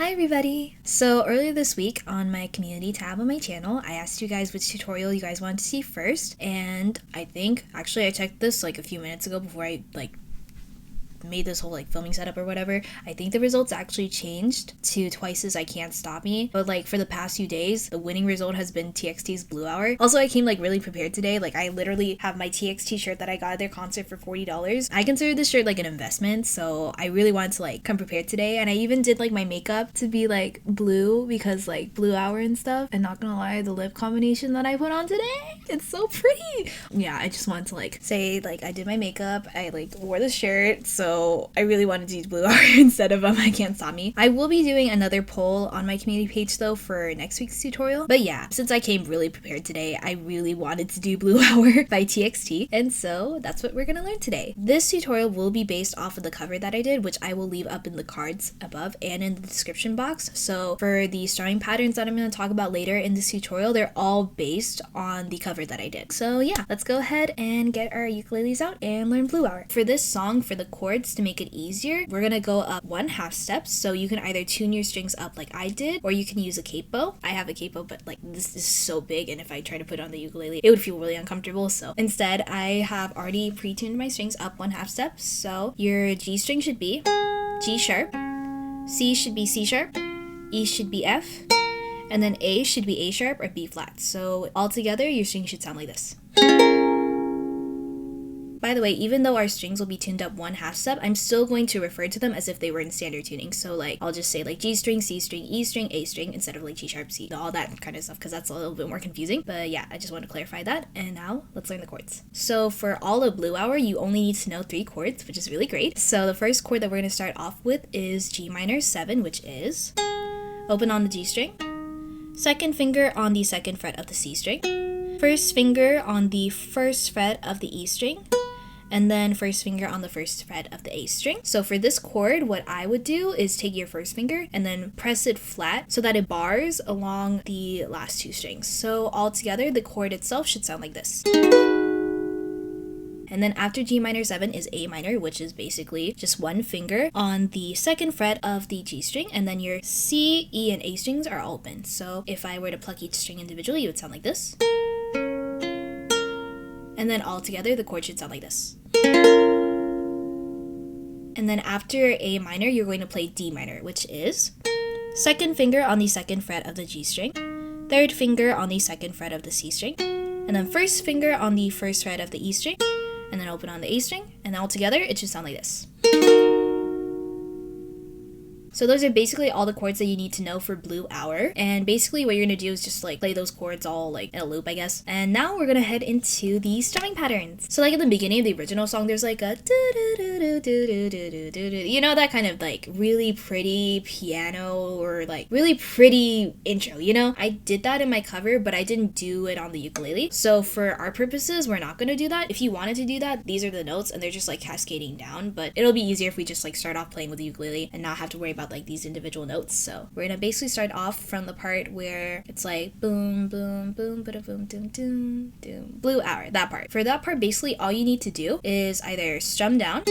Hi everybody! So earlier this week on my community tab on my channel, I asked you guys which tutorial you guys wanted to see first, and I checked this like a few minutes ago before I made this whole filming setup or whatever. I think the results actually changed to Twice as I Can't Stop Me, but for the past few days the winning result has been TXT's Blue Hour. Also, I came really prepared today. I literally have my TXT shirt that I got at their concert for $40. I consider this shirt an investment, so I really wanted to come prepared today, and I even did my makeup to be blue because Blue Hour and stuff. And not gonna lie, the lip combination that I put on today, it's so pretty. Yeah, I just wanted to say I did my makeup, I wore the shirt, so I really wanted to use Blue Hour instead of I Can't Stop Me. I will be doing another poll on my community page though for next week's tutorial. But yeah, since I came really prepared today, I really wanted to do Blue Hour by TXT, and so that's what we're gonna learn today. This tutorial will be based off of the cover that I did, which I will leave up in the cards above and in the description box. So for the strumming patterns that I'm going to talk about later in this tutorial, they're all based on the cover that I did. So yeah, let's go ahead and get our ukuleles out and learn Blue Hour. For this song, for the chords, to make it easier, we're gonna go up 1/2 steps. So you can either tune your strings up like I did, or you can use a capo. I have a capo, but this is so big, and if I try to put it on the ukulele, it would feel really uncomfortable. So instead, I have already pre-tuned my strings up 1/2 steps. So your G string should be G sharp, C should be C sharp, E should be F, and then A should be A sharp or B flat. So all together, your string should sound like this. By the way, even though our strings will be tuned up 1/2 step, I'm still going to refer to them as if they were in standard tuning. So I'll just say G string, C string, E string, A string instead of G sharp, C, all that kind of stuff, because that's a little bit more confusing. But yeah, I just want to clarify that. And now let's learn the chords. So for all of Blue Hour, you only need to know 3 chords, which is really great. So the first chord that we're going to start off with is G minor 7, which is open on the G string, second finger on the 2nd fret of the C string, first finger on the 1st fret of the E string, and then first finger on the 1st fret of the A string. So for this chord, what I would do is take your first finger and then press it flat so that it bars along the last 2 strings. So all together, the chord itself should sound like this. And then after G minor 7 is A minor, which is basically just 1 finger on the 2nd fret of the G string, and then your C, E, and A strings are all open. So if I were to pluck each string individually, it would sound like this. And then all together, the chord should sound like this. And then after A minor, you're going to play D minor, which is 2nd finger on the 2nd fret of the G string, 3rd finger on the 2nd fret of the C string, and then 1st finger on the 1st fret of the E string, and then open on the A string, and all together, it should sound like this. So those are basically all the chords that you need to know for Blue Hour. And basically what you're going to do is just play those chords all in a loop, I guess. And now we're going to head into the strumming patterns. So at the beginning of the original song, there's a you know, that kind of really pretty piano or really pretty intro, you know? I did that in my cover, but I didn't do it on the ukulele. So for our purposes, we're not going to do that. If you wanted to do that, these are the notes and they're just cascading down, but it'll be easier if we just start off playing with the ukulele and not have to worry about these individual notes. So we're gonna basically start off from the part where it's boom, boom, boom, bada boom, doom, doom, doom. Blue Hour, that part. For that part, basically all you need to do is either strum down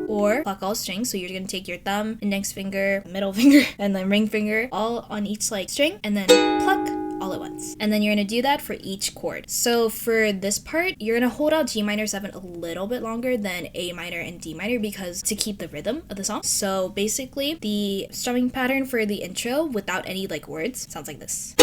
or pluck all strings. So you're gonna take your thumb, index finger, middle finger, and then ring finger all on each string, and then pluck all at once. And then you're going to do that for each chord. So for this part, you're going to hold out G minor 7 a little bit longer than A minor and D minor because to keep the rhythm of the song. So basically, the strumming pattern for the intro without any words sounds like this.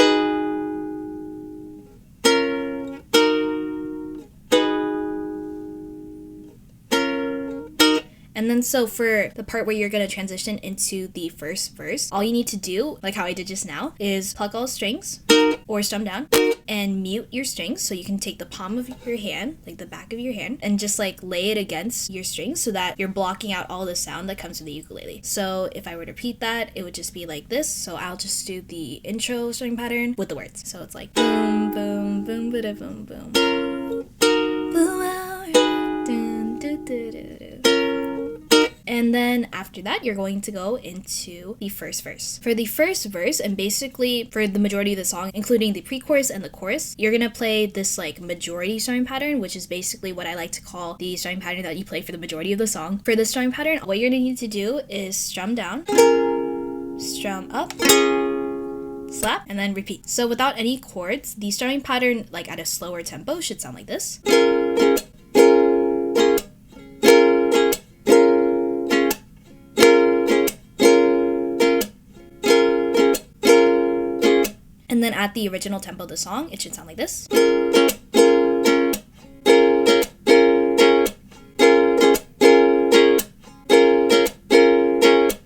And then so for the part where you're going to transition into the first verse, all you need to do, how I did just now, is pluck all strings or strum down and mute your strings. So you can take the palm of your hand, the back of your hand, and just lay it against your strings so that you're blocking out all the sound that comes from the ukulele. So if I were to repeat that, it would just be like this. So I'll just do the intro strumming pattern with the words. So it's boom, boom, boom, bada boom, boom. Blue hour, dun, dun, dun, dun, dun. And then after that, you're going to go into the first verse. For the first verse, and basically for the majority of the song, including the pre-chorus and the chorus, you're gonna play this majority strumming pattern, which is basically what I like to call the strumming pattern that you play for the majority of the song. For the strumming pattern, what you're gonna need to do is strum down strum up, slap, and then repeat. So without any chords, the strumming pattern, like at a slower tempo, should sound like this. And then at the original tempo of the song, it should sound like this.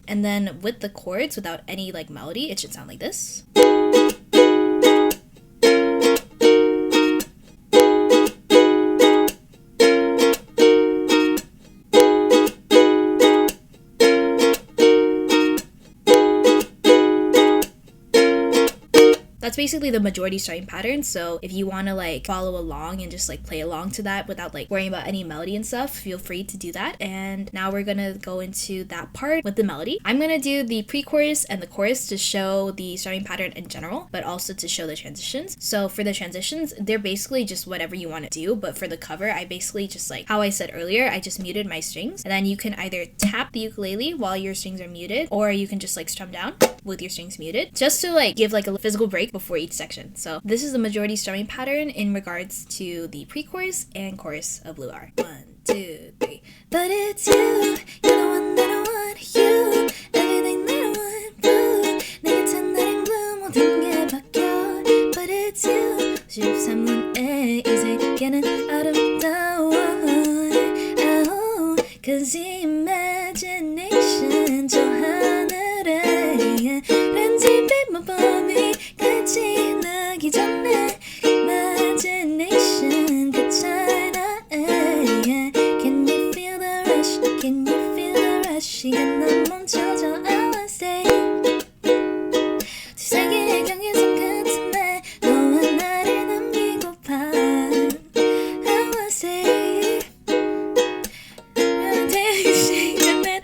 And then with the chords, without any like melody, it should sound like this. That's basically the majority strumming pattern. So if you want to like follow along and just like play along to that without like worrying about any melody and stuff, feel free to do that. And now we're gonna go into that part with the melody. I'm gonna do the pre-chorus and the chorus to show the strumming pattern in general, but also to show the transitions. So for the transitions, they're basically just whatever you want to do, but for the cover, I basically just like how I said earlier, I just muted my strings, and then you can either tap the ukulele while your strings are muted, or you can just like strum down with your strings muted, just to like give like a physical break before each section. So this is the majority strumming pattern in regards to the pre-chorus and chorus of Blue Hour. 1, 2, 3. But it's you, you're the one that I want, you, everything that I want, blue, 내게 찬 날인 blue, 모든 게 바뀌어. But it's you, 13분의 이 세계는 아름다워. Oh, cause imagination 저 하늘에 렌즈 빛만 범위 같이 나기 전에 imagination 괜찮아. Can you feel the rush? Can you feel the rush? 시간 난 멈춰줘. I wanna stay. 두 세계의 경계선 끝에 너와 나를 남기고파. I wanna stay. 대기 시간은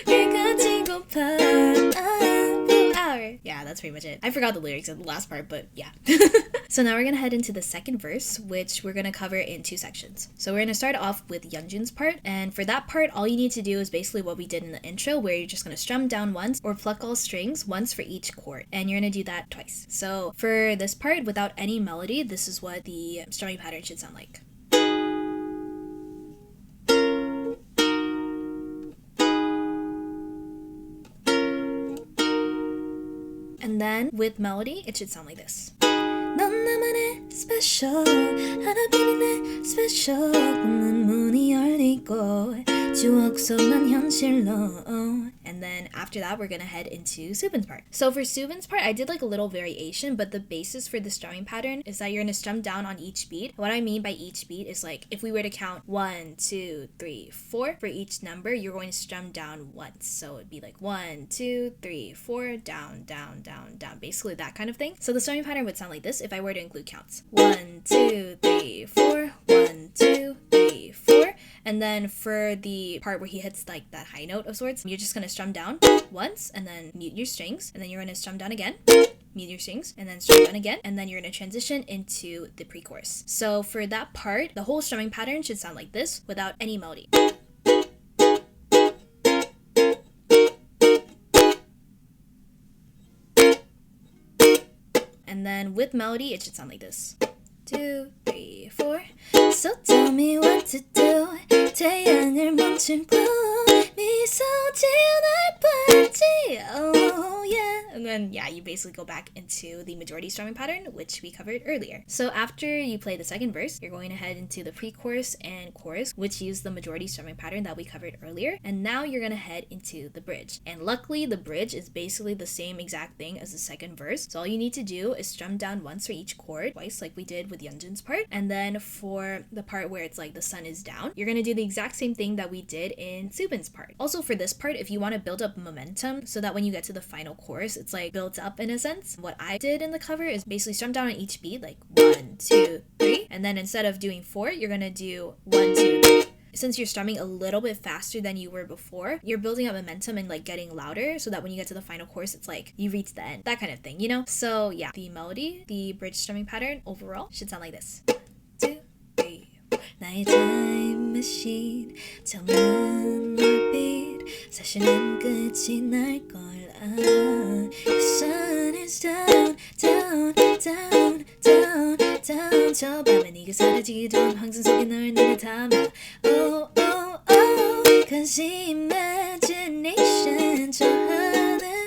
여기 가지고파. Yeah, that's pretty much it. I forgot the lyrics in the last part, but yeah. So now we're gonna head into the second verse, which we're gonna cover in 2 sections. So we're gonna start off with Yeonjun's part, and for that part, all you need to do is basically what we did in the intro, where you're just gonna strum down once or pluck all strings once for each chord, and you're gonna do that twice. So for this part, without any melody, this is what the strumming pattern should sound like. And then with melody, it should sound like this. 넌 나만의 special, 하나뿐인 내 special. 꿈은 문이 열리고 추억 속 난 현실로. And then after that, we're gonna head into Subin's part. So for Subin's part, I did like a little variation, but the basis for the strumming pattern is that you're gonna strum down on each beat. What I mean by each beat is like if we were to count 1, 2, 3, 4 for each number, you're going to strum down once. So it'd be like 1, 2, 3, 4, down, down, down, down, basically that kind of thing. So the strumming pattern would sound like this if I were to include counts. 1, 2, 3, 4, 1, 2, 3, 4. And then for the part where he hits like that high note of sorts, you're just gonna strum down once and then mute your strings, and then you're gonna strum down again, mute your strings, and then strum down again, and then you're gonna transition into the pre-chorus. So for that part, the whole strumming pattern should sound like this without any melody. And then with melody, it should sound like this. 2, 3, 4. So tell me what to do. 태양을 멈춘 blue. 미소 지어 날 봤지. Oh yeah. And then yeah, you basically go back into the majority strumming pattern, which we covered earlier. So after you play the second verse, you're going to head into the pre-chorus and chorus, which use the majority strumming pattern that we covered earlier. And now you're gonna head into the bridge. And luckily, the bridge is basically the same exact thing as the second verse. So all you need to do is strum down once for each chord, twice like we did with Yeonjun's part. And then for the part where it's like the sun is down, you're gonna do the exact same thing that we did in Subin's part. Also for this part, if you want to build up momentum so that when you get to the final chorus, it's like built up in a sense. What I did in the cover is basically strum down on each beat, like 1, 2, 3. And then instead of doing 4, you're gonna do 1, 2, 3. Since you're strumming a little bit faster than you were before, you're building up momentum and like getting louder so that when you get to the final chorus, it's like you reach the end, that kind of thing, you know? So yeah, the melody, the bridge strumming pattern overall should sound like this. 2, 3, 4. 나의 time machine, 정은 얼빛 사실은 끝이 날 걸 알아. The sun is down, down, down, down, down. 저 밤에 네가 사라지기 전 황금 속에 널 눈에 담아. Oh, oh, oh, cause imagination 저 하늘에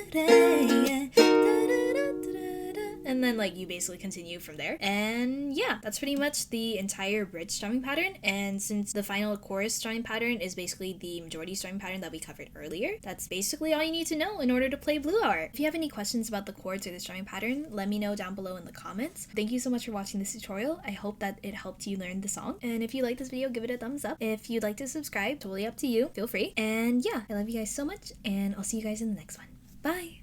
and then like you basically continue from there. And yeah, that's pretty much the entire bridge strumming pattern. And since the final chorus strumming pattern is basically the majority strumming pattern that we covered earlier, that's basically all you need to know in order to play Blue Hour. If you have any questions about the chords or the strumming pattern, let me know down below in the comments. Thank you so much for watching this tutorial. I hope that it helped you learn the song. And if you like this video, give it a thumbs up. If you'd like to subscribe, totally up to you. Feel free. And yeah, I love you guys so much, and I'll see you guys in the next one. Bye!